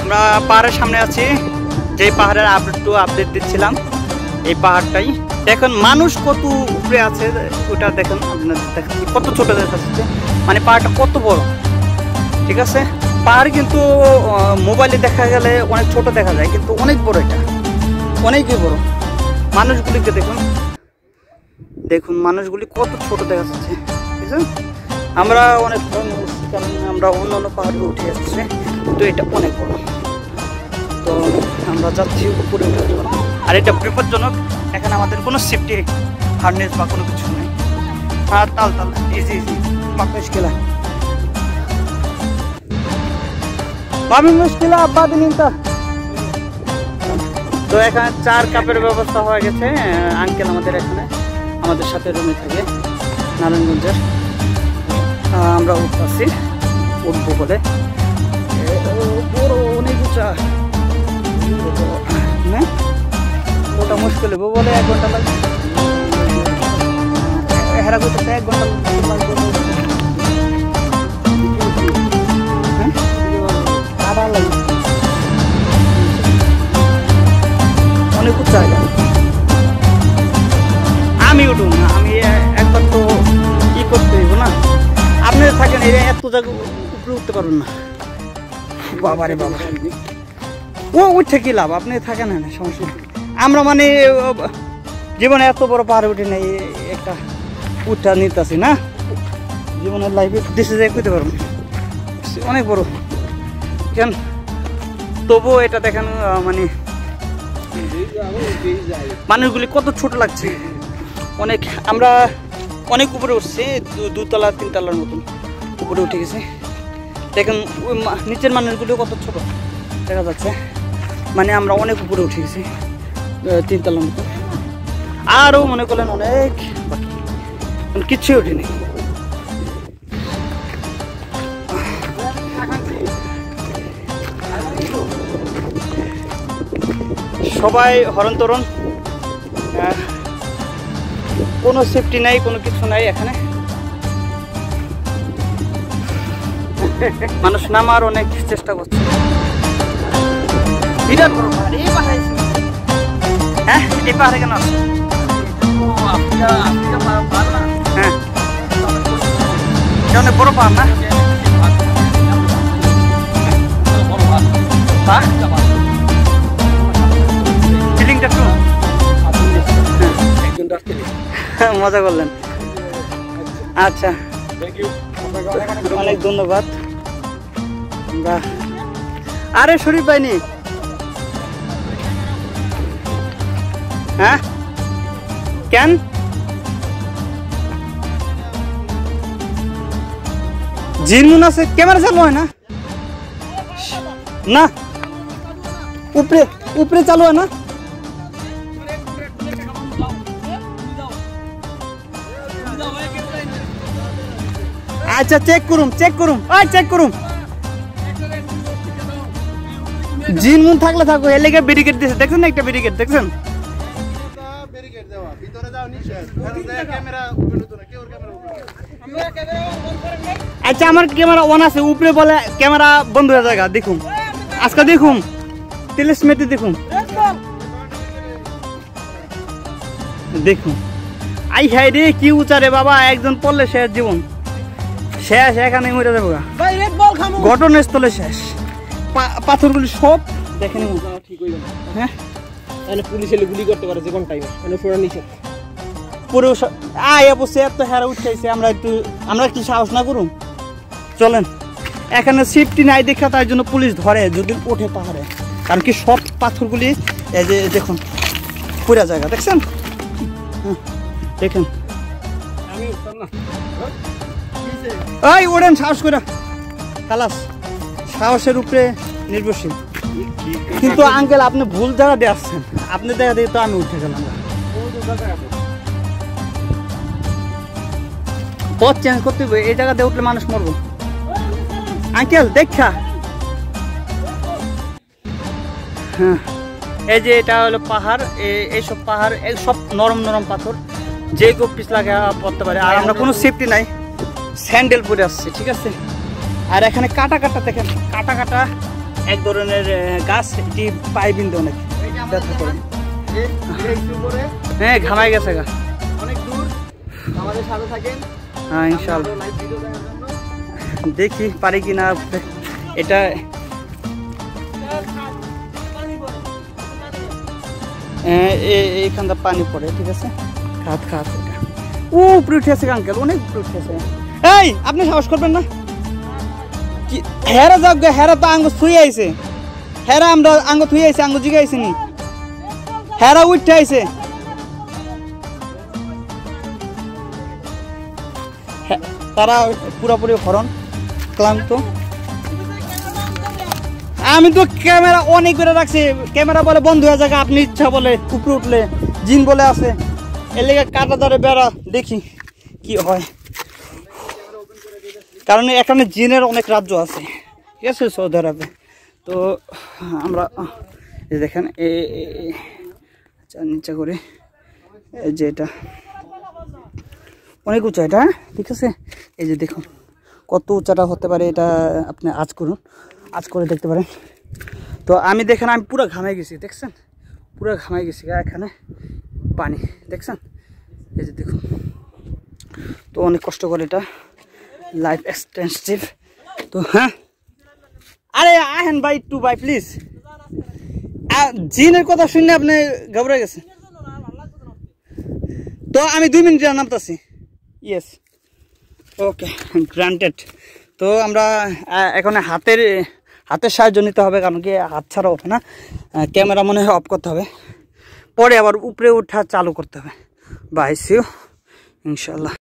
আমরা পাহাড়ের সামনে আছি, যেই পাহাড়ের আপডেট দিচ্ছিলাম এই পাহাড়টাই। দেখুন মানুষ কত উপরে আছে, ওটা দেখেন আপনাদের দেখেন কত ছোট দেখাচ্ছে, মানে পাহাড়টা কত বড়। ঠিক আছে, পাহাড় কিন্তু মোবাইলে দেখা গেলে অনেক ছোট দেখা যায়, কিন্তু অনেক বড়, এটা অনেকই বড়। মানুষগুলিকে দেখুন, দেখুন মানুষগুলি কত ছোট দেখা যাচ্ছে। ঠিক আছে, আমরা অনেক কারণ আমরা অন্য অন্য পাহাড়ে উঠে আসছি, তো এটা অনেক বড়। তো আমরা যাচ্ছি উপরে উঠে, আর এটা বিপজ্জনক। এখানে আমাদের কোনো সেফটি হার্নেস বা কোনো কিছু নেই। আর তাল ইজি পাকা মুশকিল বামি মুশকিল আব্বাদ নিনতা। তো এখানে 4 কাপের ব্যবস্থা হয়ে গেছে। আঙ্কেল আমাদের এখানে আমাদের সাথে রুমে থাকে নারায়ণগঞ্জের। আমরা উঠতেছি, উঠবো বলে বড় অনেক উঁচা, ওটা মুশকিল হবো বলে 1 ঘন্টা লাগবে। হেরা করতে 1 ঘন্টা লাগবে। অনেক উঁচা, আমি উঠুন না, আমি একবার তো ই করতে হইব না। আপনি থাকেন এত জায়গা উপরে উঠতে পারবেন না। বাবারে বাবা, ও উঠে কি লাভ, আপনি থাকেন না, সমস্যা নেই। আমরা মানে জীবনে এত বড় পাহাড়ে উঠে নেই, একটা উঠা নিতেছি না, জীবনের লাইফে দেশে যাই করতে পারবো, অনেক বড় কেন। তবুও এটা দেখেন মানে মানুষগুলি কত ছোট লাগছে, অনেক। আমরা অনেক উপরে উঠছি, 2 তলা 3 তলার মতন উপরে উঠে গেছি। দেখেন ওই নিচের মানুষগুলি কত ছোট দেখা যাচ্ছে, মানে আমরা অনেক উপরে উঠে গেছি 3 তলার মতো। আরও মনে করলেন অনেক বাকি, কিচ্ছুই উঠিনি। সবাই হরণ-তরণ, কোনো সেফটি নাই, কোনো কিছু নাই এখানে। মানুষ নামার অনেক চেষ্টা করছে। বিরাট বড় পাহাড়, এই পাহাড়ে হ্যাঁ, এই পাহাড়ে কেন আছে? হ্যাঁ, অনেক বড় পাহাড় না? ফিলিংটা একটু মজা করলেন। আচ্ছা, অনেক ধন্যবাদ। আরে শরীফ পাইনি, হ্যাঁ কেন? জিনমুন আছে, ক্যামেরা চালু হয় না? না, উপরে চালু হয় না? আচ্ছা চেক করুম, জিন মুন থাকলে থাকো, এর লেগে ব্যারিকেড দিয়েছে, দেখছেন না? একটা ব্যারিকেড দেখছেন? আচ্ছা আমার ক্যামেরা অন আছে, উপরে বলে ক্যামেরা বন্ধ হয়ে যায়। দেখুন আজকে, দেখুন টেলিস্মেটে দেখুন, দেখুন আই হাই রে কি উঁচা রে বাবা, একজন পড়লে শেষ, জীবন শেষ, এখানে মরে যাবো, ঘটনাস্থলে শেষ। পাথরগুলি সব দেখেন। হ্যাঁ, তাহলে পুলিশ এলে গুলি করতে পারে যে কোন টাইমে, মানে ফোড়া নিচে পুরো আয় বসে এত হেরা উঠাইছে। আমরা কি সাহস না করুন? চলেন, এখানে সেফটি নাই দেখা, তার জন্য পুলিশ ধরে যদি ওঠে পাহাড়ে। কারণ কি সব পাথরগুলি এই যে দেখুন পুরা জায়গা দেখছেন, দেখেন। এই ওড়েন সাহস করে, খালাস, সাহসের উপরে নির্ভরশীল। কিন্তু আঙ্কেল আপনি ভুল জায়গা দিয়ে আসছেন, আপনি দেখা দিয়ে তো আমি উঠে গেলাম। পথ চেঞ্জ করতে হবে, এই জায়গাতে উঠলে মানুষ মরবো। আঙ্কেল দেখা, হ্যাঁ এই যে এটা হলো পাহাড়, এইসব পাহাড় সব নরম নরম পাথর, যে কেউ পিছলা পড়তে পারে। আর আমরা কোনো সেফটি নাই, স্যান্ডেল পরে আসছে, ঠিক আছে। আর এখানে কাটা কাটা দেখেন, কাটা কাটা এক ধরনের গাছ, এটি পায়ে বিন্দু অনেক ব্যথা করে। হ্যাঁ ঘামাই গেছে গা, অনেক দূর আমাদের সাথে থাকেন। হ্যাঁ ইনশাআল্লাহ দেখি পারি কি না। এটা এইখানটা পানি পড়ে, ঠিক আছে। খাত খাত ও উপরে উঠে আছে আঙ্কেল, অনেক উপরে উঠে আছে। এই আপনি সাহস করবেন না কি? হেরা যাক, হেরা তো আঙ্গ থুই আইছে, হেরা আমরা আঙ্গ থুই আইছে, আঙ্গ জিগে আইছে নি, হেরা উঠে আইছে। তারা পুরোপুরি হরণ ক্লান্ত। আমি তো ক্যামেরা অনেক করে রাখছি, ক্যামেরা বলে বন্ধ হয়ে যাবে, আপনি ইচ্ছা বলে উপরে উঠলে জিন বলে আছে, এর লেগে কাটা ধরে বেড়া দেখি কি হয়। কারণ এখানে জিনের অনেক রাজ্য আছে, ঠিক আছে সৌদি আরবে। তো আমরা দেখেন আচ্ছা নিচে করে এই যে এটা অনেক উঁচা, এটা ঠিক আছে। এই যে দেখুন কত উঁচাটা হতে পারে, এটা আপনি আজ করুন, আজ করে দেখতে পারেন। তো আমি দেখেন আমি পুরো ঘামাই গেছি, দেখছেন পুরো ঘামাই গেছি, এখানে পানি দেখছেন, এই যে দেখুন। তো অনেক কষ্ট করে, এটা লাইফ এক্সটেন্সিভ। তো হ্যাঁ আরে আহেন ভাই একটু ভাই প্লিজ, জিনের কথা শুনে আপনি ঘাবড়ে গেছে। তো আমি 2 মিনিট নামতাছি। Yes okay granted. তো আমরা এখন হাতের সাহায্য নিতে হবে, কারণ কি হাত ছাড়া হবে না, ক্যামেরা মনে হয় অফ করতে হবে, পরে আবার উপরে ওঠা চালু করতে হবে। বাই সি ইউ ইনশাল্লাহ।